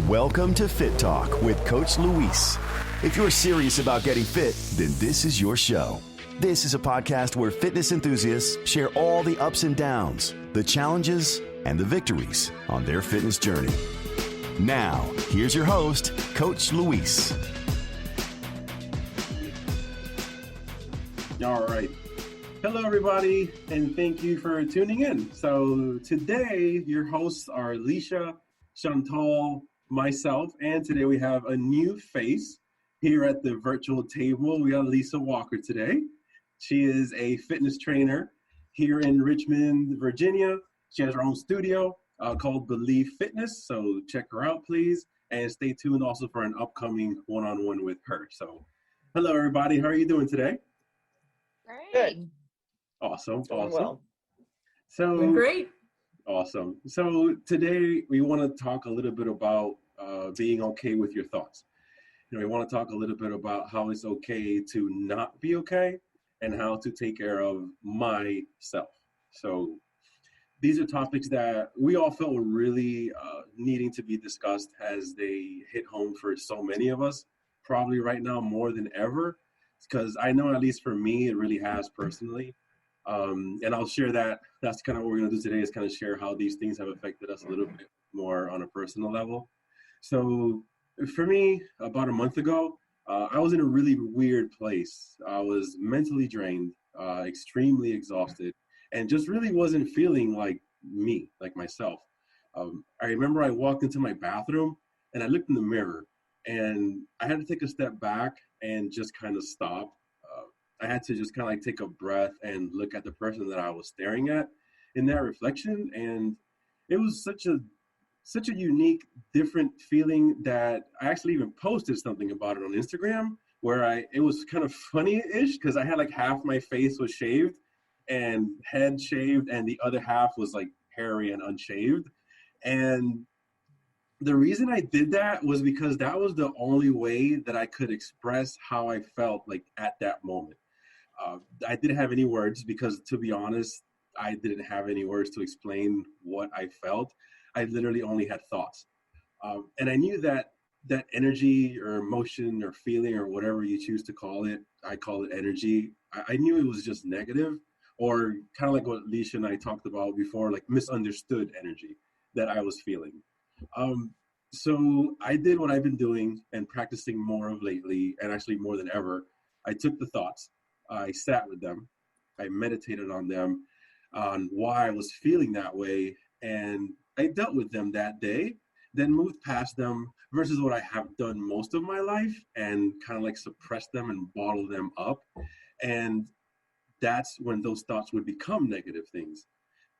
Welcome to FitTalk with Coach Luis. If you're serious about getting fit, then this is your show. This is a podcast where fitness enthusiasts share all the ups and downs, the challenges, and the victories on their fitness journey. Now, here's your host, Coach Luis. All right. Hello, everybody, and thank you for tuning in. So today, your hosts are Lisha, Chantal, myself, and today we have a new face here at the virtual table. We got Lisa Walker today. She is a fitness trainer here in Richmond, Virginia. She has her own studio called Believe Fitness, so check her out, please, and stay tuned also for an upcoming one-on-one with her. So hello, everybody. How are you doing today? Good. Awesome. Well. So Doing great. Awesome. So today we want to talk a little bit about being okay with your thoughts. We want to talk a little bit about how it's okay to not be okay and how to take care of myself. So these are topics that we all felt were really needing to be discussed as they hit home for so many of us, probably right now more than ever, because I know at least for me, it really has personally. And I'll share that. That's kind of what we're going to do today, is kind of share how these things have affected us a little bit more on a personal level. So for me, about a month ago, I was in a really weird place. I was mentally drained, extremely exhausted, and just really wasn't feeling like me, like myself. I remember I walked into my bathroom and I looked in the mirror and I had to take a step back and just kind of stop. I had to just kind of like take a breath and look at the person that I was staring at in that reflection. And it was such a unique, different feeling that I actually even posted something about it on Instagram, where it was kind of funny-ish because I had like half my face was shaved and head shaved and the other half was like hairy and unshaved. And the reason I did that was because that was the only way that I could express how I felt like at that moment. I didn't have any words because, to be honest, I didn't have any words to explain what I felt. I literally only had thoughts. And I knew that energy or emotion or feeling or whatever you choose to call it, I call it energy. I knew it was just negative, or kind of like what Lisha and I talked about before, like misunderstood energy that I was feeling. So I did what I've been doing and practicing more of lately, and actually more than ever. I took the thoughts, I sat with them, I meditated on them, on why I was feeling that way, and I dealt with them that day, then moved past them versus what I have done most of my life and kind of like suppress them and bottle them up. And that's when those thoughts would become negative things.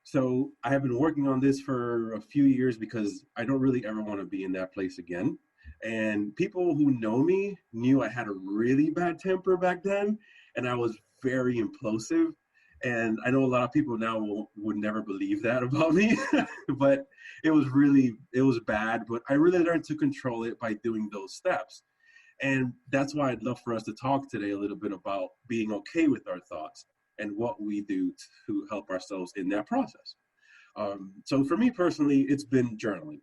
So I have been working on this for a few years because I don't really ever want to be in that place again. And people who know me knew I had a really bad temper back then, and I was very implosive. And I know a lot of people now would never believe that about me, but it was bad. But I really learned to control it by doing those steps. And that's why I'd love for us to talk today a little bit about being okay with our thoughts and what we do to help ourselves in that process. So for me personally, it's been journaling.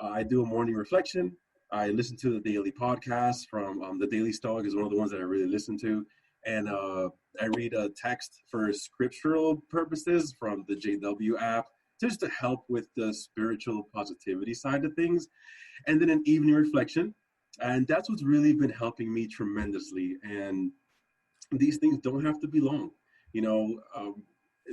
I do a morning reflection. I listen to the daily podcast from the Daily Stoic is one of the ones that I really listen to. And I read a text for scriptural purposes from the JW app, just to help with the spiritual positivity side of things. And then an evening reflection. And that's what's really been helping me tremendously. And these things don't have to be long.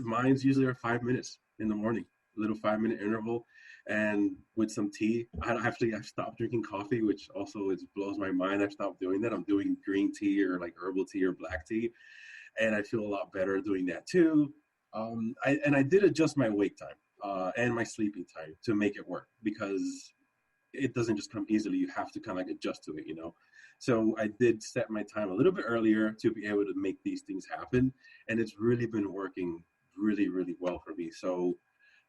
Mine's usually are 5 minutes in the morning, a little 5-minute interval, and with some tea. I've stopped drinking coffee, which also blows my mind. I've stopped doing that. I'm doing green tea or like herbal tea or black tea, and I feel a lot better doing that too. I did adjust my wake time and my sleeping time to make it work, because it doesn't just come easily. You have to kind of like adjust to it, So I did set my time a little bit earlier to be able to make these things happen. And it's really been working really, really well for me. So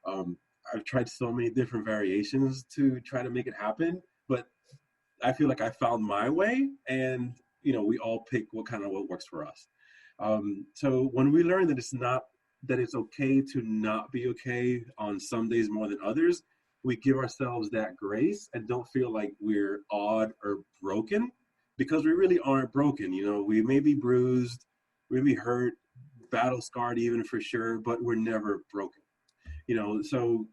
I've tried so many different variations to try to make it happen, but I feel like I found my way, and, we all pick what works for us. So when we learn that it's okay to not be okay on some days more than others, we give ourselves that grace and don't feel like we're odd or broken, because we really aren't broken. We may be bruised, we may be hurt, battle scarred even for sure, but we're never broken. So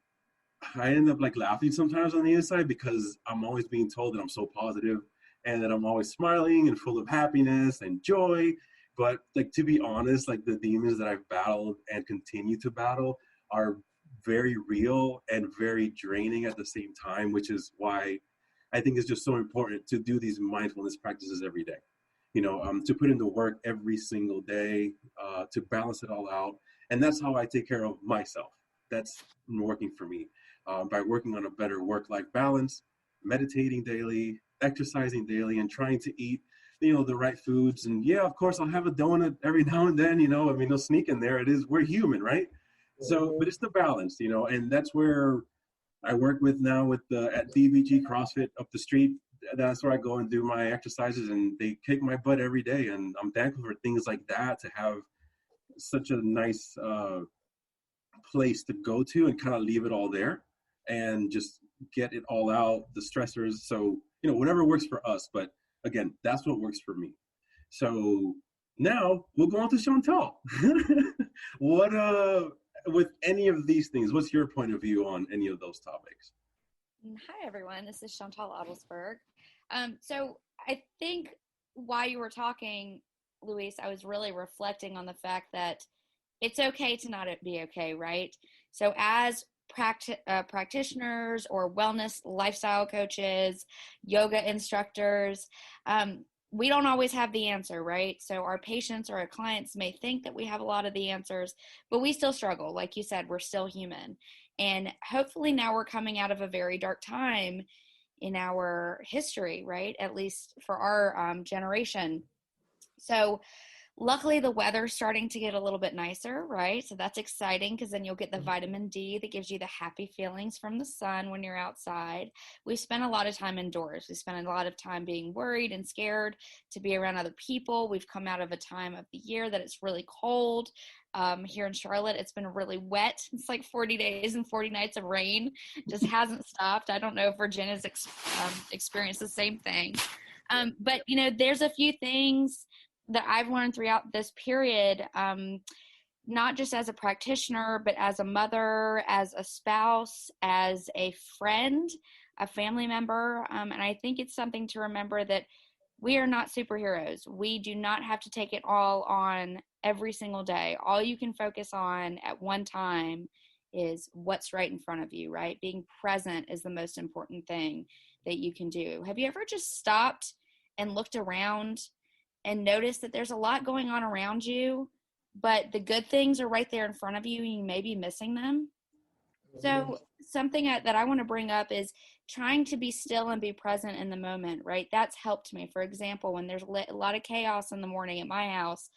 I end up like laughing sometimes on the inside because I'm always being told that I'm so positive and that I'm always smiling and full of happiness and joy. But like, to be honest, like the demons that I've battled and continue to battle are very real and very draining at the same time, which is why I think it's just so important to do these mindfulness practices every day. To put in the work every single day, to balance it all out. And that's how I take care of myself. That's working for me. By working on a better work-life balance, meditating daily, exercising daily, and trying to eat, the right foods. And yeah, of course, I'll have a donut every now and then, they'll sneak in there. We're human, right? So, but it's the balance, and that's where I work with now at DVG CrossFit up the street. That's where I go and do my exercises, and they kick my butt every day. And I'm thankful for things like that, to have such a nice place to go to and kind of leave it all there and just get it all out, the stressors. So, whatever works for us. But again, that's what works for me. So now we'll go on to Chantal. With any of these things, what's your point of view on any of those topics? Hi, everyone. This is Chantal Otelsberg. So I think while you were talking, Luis, I was really reflecting on the fact that it's okay to not be okay, right? So as practitioners or wellness lifestyle coaches, yoga instructors, we don't always have the answer, right? So our patients or our clients may think that we have a lot of the answers, but we still struggle. Like you said, we're still human. And hopefully now we're coming out of a very dark time in our history, right? At least for our generation. So luckily, the weather's starting to get a little bit nicer, right? So that's exciting, because then you'll get the vitamin D that gives you the happy feelings from the sun when you're outside. We spend a lot of time indoors. We spend a lot of time being worried and scared to be around other people. We've come out of a time of the year that it's really cold. Here in Charlotte, it's been really wet. It's like 40 days and 40 nights of rain. Just hasn't stopped. I don't know if Virginia's experienced the same thing. But, there's a few things that I've learned throughout this period, not just as a practitioner, but as a mother, as a spouse, as a friend, a family member. And I think it's something to remember that we are not superheroes. We do not have to take it all on every single day. All you can focus on at one time is what's right in front of you, right? Being present is the most important thing that you can do. Have you ever just stopped and looked around and notice that there's a lot going on around you, but the good things are right there in front of you and you may be missing them? So something that I want to bring up is trying to be still and be present in the moment, right? That's helped me. For example, when there's a lot of chaos in the morning at my house,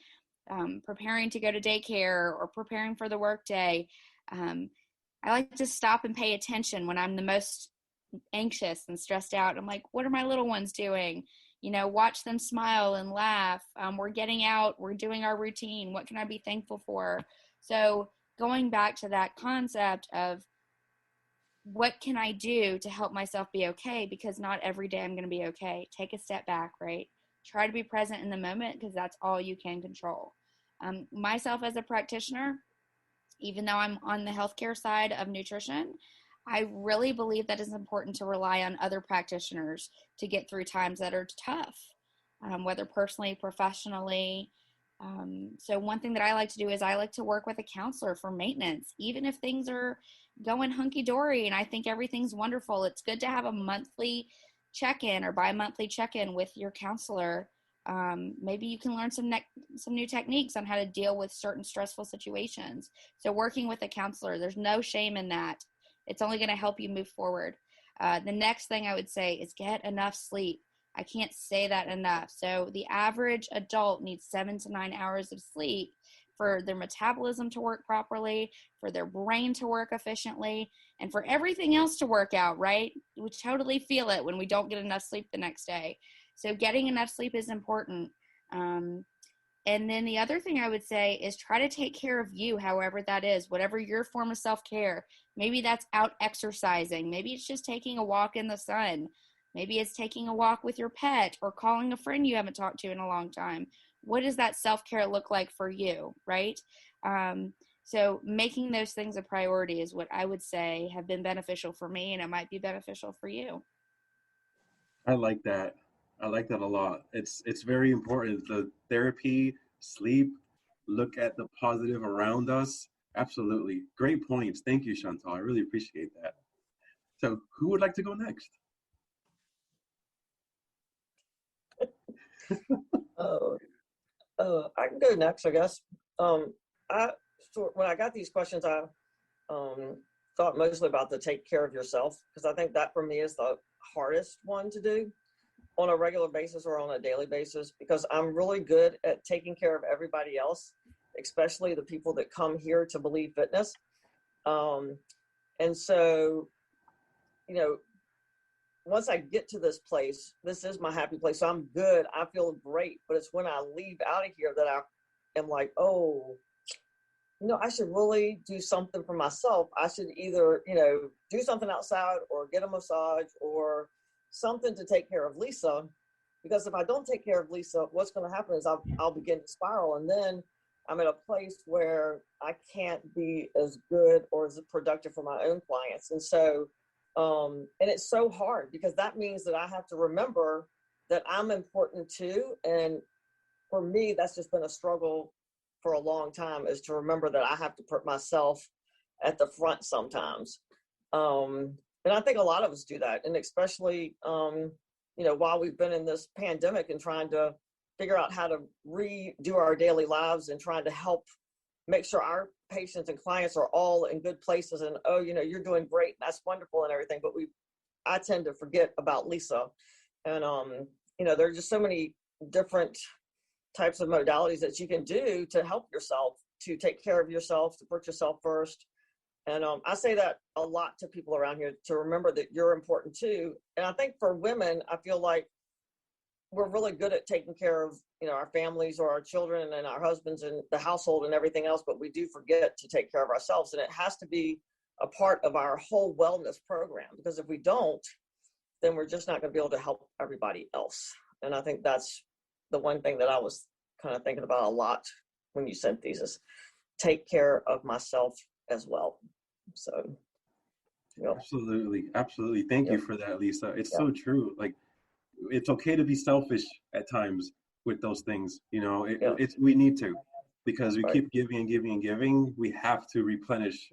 preparing to go to daycare or preparing for the workday, I like to stop and pay attention when I'm the most anxious and stressed out. I'm like, what are my little ones doing? Watch them smile and laugh. We're getting out, we're doing our routine. What can I be thankful for? So going back to that concept of what can I do to help myself be okay? Because not every day I'm going to be okay. Take a step back, right? Try to be present in the moment, because that's all you can control. Myself as a practitioner, even though I'm on the healthcare side of nutrition, I really believe that it's important to rely on other practitioners to get through times that are tough, whether personally, professionally. So one thing that I like to do is I like to work with a counselor for maintenance, even if things are going hunky-dory and I think everything's wonderful. It's good to have a monthly check-in or bi-monthly check-in with your counselor. Maybe you can learn some new techniques on how to deal with certain stressful situations. So working with a counselor, there's no shame in that. It's only going to help you move forward. The next thing I would say is get enough sleep. I can't say that enough. So the average adult needs 7 to 9 hours of sleep for their metabolism to work properly, for their brain to work efficiently, and for everything else to work out, right? We totally feel it when we don't get enough sleep the next day. So getting enough sleep is important. And then the other thing I would say is try to take care of you, however that is, whatever your form of self-care. Maybe that's out exercising. Maybe it's just taking a walk in the sun. Maybe it's taking a walk with your pet or calling a friend you haven't talked to in a long time. What does that self-care look like for you, right? So making those things a priority is what I would say have been beneficial for me, and it might be beneficial for you. I like that. I like that a lot. It's very important. The therapy, sleep, look at the positive around us. Absolutely. Great points. Thank you, Chantal. I really appreciate that. So who would like to go next? I can go next, I guess. When I got these questions, I thought mostly about the take care of yourself, because I think that for me is the hardest one to do on a regular basis or on a daily basis, because I'm really good at taking care of everybody else, especially the people that come here to Believe Fitness. And so, you know, once I get to this place, this is my happy place. So I'm good. I feel great. But it's when I leave out of here that I am like, oh, you know, I should really do something for myself. I should either, you know, do something outside or get a massage or something to take care of Lisa. Because if I don't take care of Lisa, what's going to happen is I'll begin to spiral. And then I'm at a place where I can't be as good or as productive for my own clients. And so, and it's so hard because that means that I have to remember that I'm important too. And for me, that's just been a struggle for a long time, is to remember that I have to put myself at the front sometimes. And I think a lot of us do that. And especially, you know, while we've been in this pandemic and trying to figure out how to redo our daily lives and trying to help make sure our patients and clients are all in good places and, oh, you know, you're doing great. That's wonderful and everything. But I tend to forget about Lisa. And, you know, there are just so many different types of modalities that you can do to help yourself, to take care of yourself, to put yourself first. And I say that a lot to people around here, to remember that you're important too. And I think for women, I feel like we're really good at taking care of, you know, our families or our children and our husbands and the household and everything else, but we do forget to take care of ourselves. And it has to be a part of our whole wellness program, because if we don't, then we're just not going to be able to help everybody else. And I think that's the one thing that I was kind of thinking about a lot when you sent these, is take care of myself as well. So, you know. Absolutely. Thank you for that, Lisa. It's so true. Like, it's okay to be selfish at times with those things. You know, we need to, because we keep giving and giving and giving. We have to replenish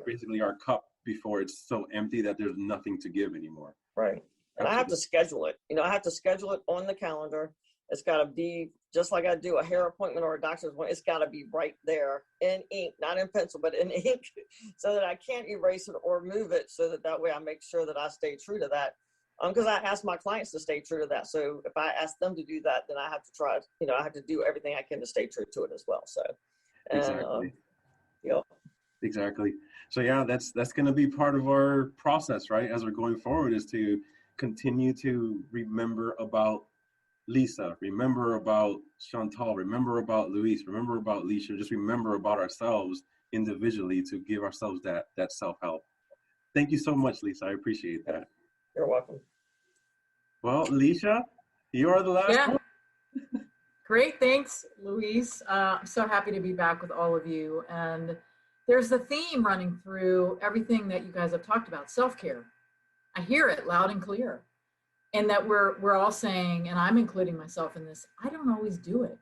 basically our cup before it's so empty that there's nothing to give anymore. Right. And I have to schedule it. You know, I have to schedule it on the calendar. It's got to be just like I do a hair appointment or a doctor's appointment. It's got to be right there in ink, not in pencil, but in ink, so that I can't erase it or move it, so that way I make sure that I stay true to that. Because I ask my clients to stay true to that. So if I ask them to do that, then I have to try, you know, I have to do everything I can to stay true to it as well. So, Exactly. Yep. Exactly. So yeah, that's going to be part of our process, right? As we're going forward, is to continue to remember about Lisa, remember about Chantal, remember about Luis, remember about Lisha, just remember about ourselves individually to give ourselves that self-help. Thank you so much, Lisa. I appreciate that. You're welcome. Well, Lisha, you are the last one. Great. Thanks, Luis. I'm so happy to be back with all of you. And there's a theme running through everything that you guys have talked about, self-care. I hear it loud and clear. And that we're all saying, and I'm including myself in this, I don't always do it.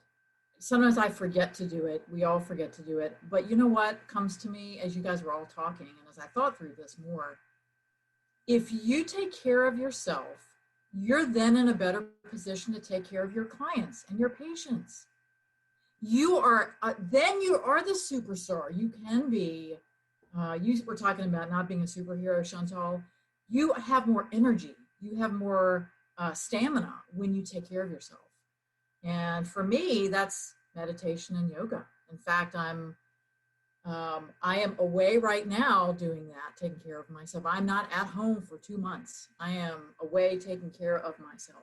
Sometimes I forget to do it. We all forget to do it. But you know what comes to me as you guys were all talking, and as I thought through this more, if you take care of yourself, you're then in a better position to take care of your clients and your patients. You are, then you are the superstar. You can be, you were talking about not being a superhero, Chantal. You have more energy. You have more stamina when you take care of yourself. And for me, that's meditation and yoga. In fact, I am away right now doing that, taking care of myself. I'm not at home for 2 months. I am away taking care of myself.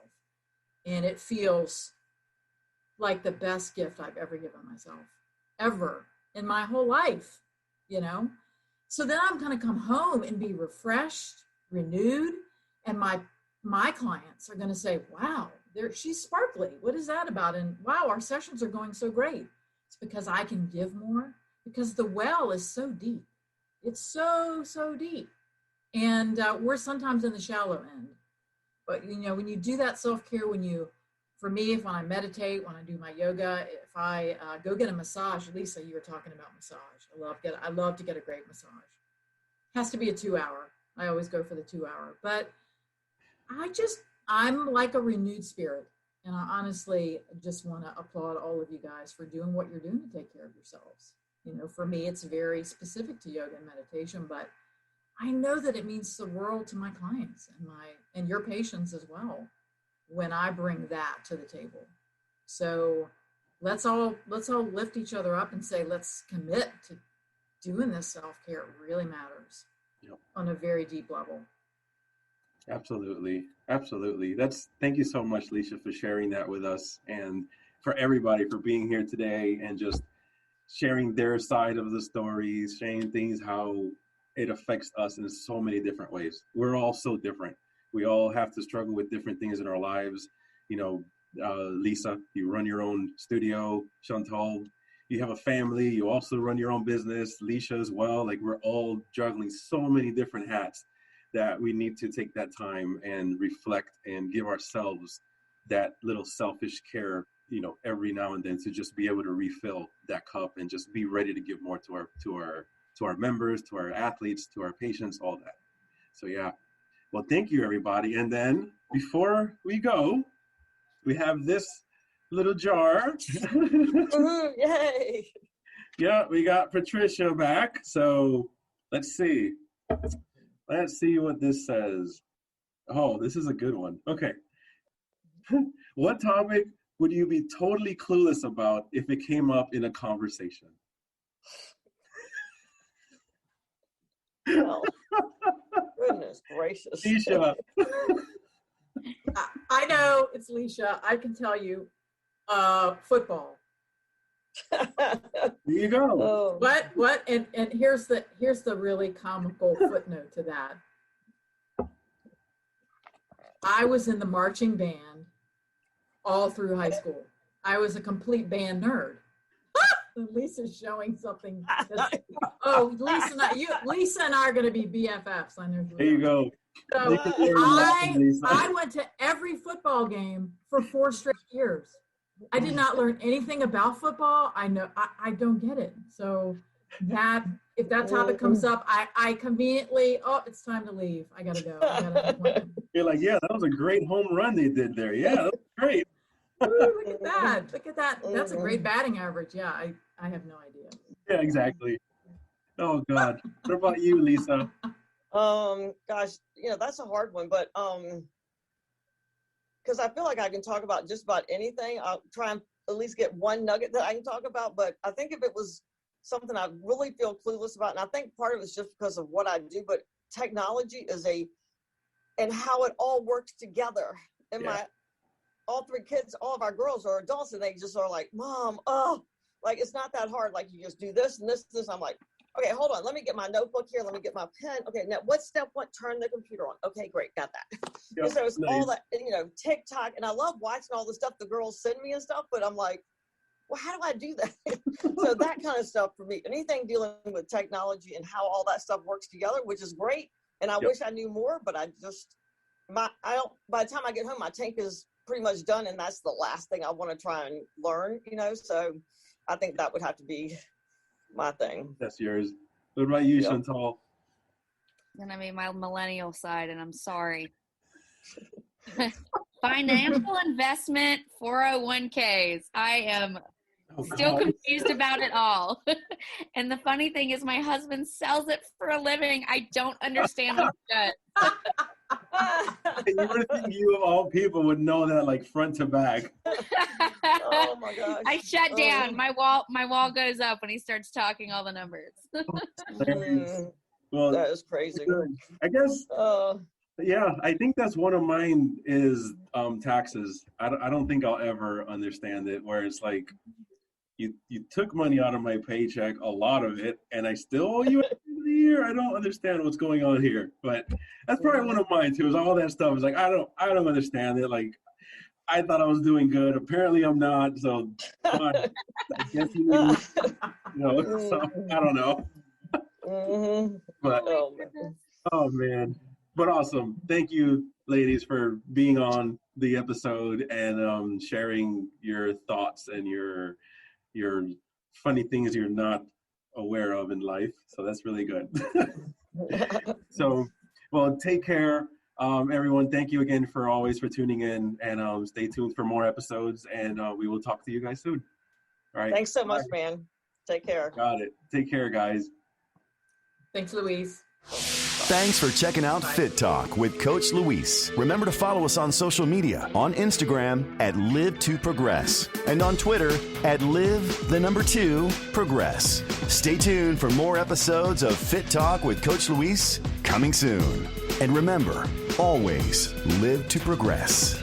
And it feels like the best gift I've ever given myself, ever in my whole life, you know? So then I'm going to come home and be refreshed, renewed, and my clients are going to say, wow, she's sparkly. What is that about? And wow, our sessions are going so great. It's because I can give more, because the well is so deep. It's so, so deep. And we're sometimes in the shallow end. But, you know, when you do that self-care, for me, when I meditate, when I do my yoga, if I go get a massage, Lisa, you were talking about massage. I love to get a great massage. It has to be a 2-hour. I always go for the 2-hour. But I'm like a renewed spirit. And I honestly just want to applaud all of you guys for doing what you're doing to take care of yourselves. You know, for me, it's very specific to yoga and meditation, but I know that it means the world to my clients and your patients as well when I bring that to the table. So let's all lift each other up and say, let's commit to doing this self-care. It really matters on a very deep level. Absolutely. Thank you so much, Lisha, for sharing that with us, and for everybody for being here today and just sharing their side of the stories, sharing things, how it affects us in so many different ways. We're all so different. We all have to struggle with different things in our lives. You know, Lisa, you run your own studio. Chantal, you have a family. You also run your own business. Lisha as well. Like, we're all juggling so many different hats that we need to take that time and reflect and give ourselves that little selfish care, you know, every now and then, to just be able to refill that cup and just be ready to give more to our members, to our athletes, to our patients, all that. So yeah, well, thank you, everybody. And then before we go, we have this little jar. Yay! Yeah, we got Patricia back. So let's see what this says. Oh, this is a good one. Okay. What topic would you be totally clueless about if it came up in a conversation? Well, goodness gracious. Lisha. I know it's Lisha. I can tell you, football. There you go. Oh. What? And here's the really comical footnote to that. I was in the marching band all through high school. I was a complete band nerd. Lisa's showing something. Lisa and I are going to be BFFs. There you go. So I went to every football game for 4 straight years. I did not learn anything about football. I don't get it. So if that topic comes up, I conveniently, it's time to leave. I gotta go. I got an appointment. You're like, yeah, that was a great home run they did there. Yeah, that was great. Ooh, look at that. That's a great batting average. Yeah, I have no idea. Yeah, exactly. Oh God. What about you, Lisa? Gosh, that's a hard one, but because I feel like I can talk about just about anything. I'll try and at least get one nugget that I can talk about. But I think if it was something I really feel clueless about, and I think part of it's just because of what I do, but technology and how it all works together. And all 3 kids, all of our girls are adults, and they just are like, Mom, like, it's not that hard. Like, you just do this and this. I'm like, okay, hold on. Let me get my notebook here. Let me get my pen. Okay, now what step 1? Turn the computer on. Okay, great. Got that. Yep, so it's nice. all that, TikTok. And I love watching all the stuff the girls send me and stuff, but I'm like, well, how do I do that? So that kind of stuff for me, anything dealing with technology and how all that stuff works together, which is great. And I wish I knew more, but by the time I get home, my tank is pretty much done. And that's the last thing I want to try and learn, so I think that would have to be my thing. That's yours. What about you, Chantal? It's going to be my millennial side, and I'm sorry. Financial investment, 401ks. I am still confused about it all. And the funny thing is my husband sells it for a living. I don't understand what he does. You would think you of all people would know that, like, front to back. Oh my gosh! I shut down. My wall goes up when he starts talking all the numbers. Well, that is crazy. I guess Yeah, I think that's one of mine is taxes. I don't think I'll ever understand it, where it's like you took money out of my paycheck, a lot of it, and I still owe you at the end of the year. I don't understand what's going on here. But that's probably one of mine too. Is all that stuff is like I don't understand it. Like I thought I was doing good. Apparently I'm not. So fine. I guess so, I don't know. But oh man. But awesome. Thank you, ladies, for being on the episode and sharing your thoughts and your funny things you're not aware of in life. So that's really good. So, well, take care, everyone. Thank you again for always for tuning in, and stay tuned for more episodes. And we will talk to you guys soon. All right. Thanks so much, man. Take care. Got it. Take care, guys. Thanks, Louise. Thanks for checking out Fit Talk with Coach Luis. Remember to follow us on social media on Instagram at Live to Progress and on Twitter at Live2Progress. Stay tuned for more episodes of Fit Talk with Coach Luis coming soon. And remember, always live to progress.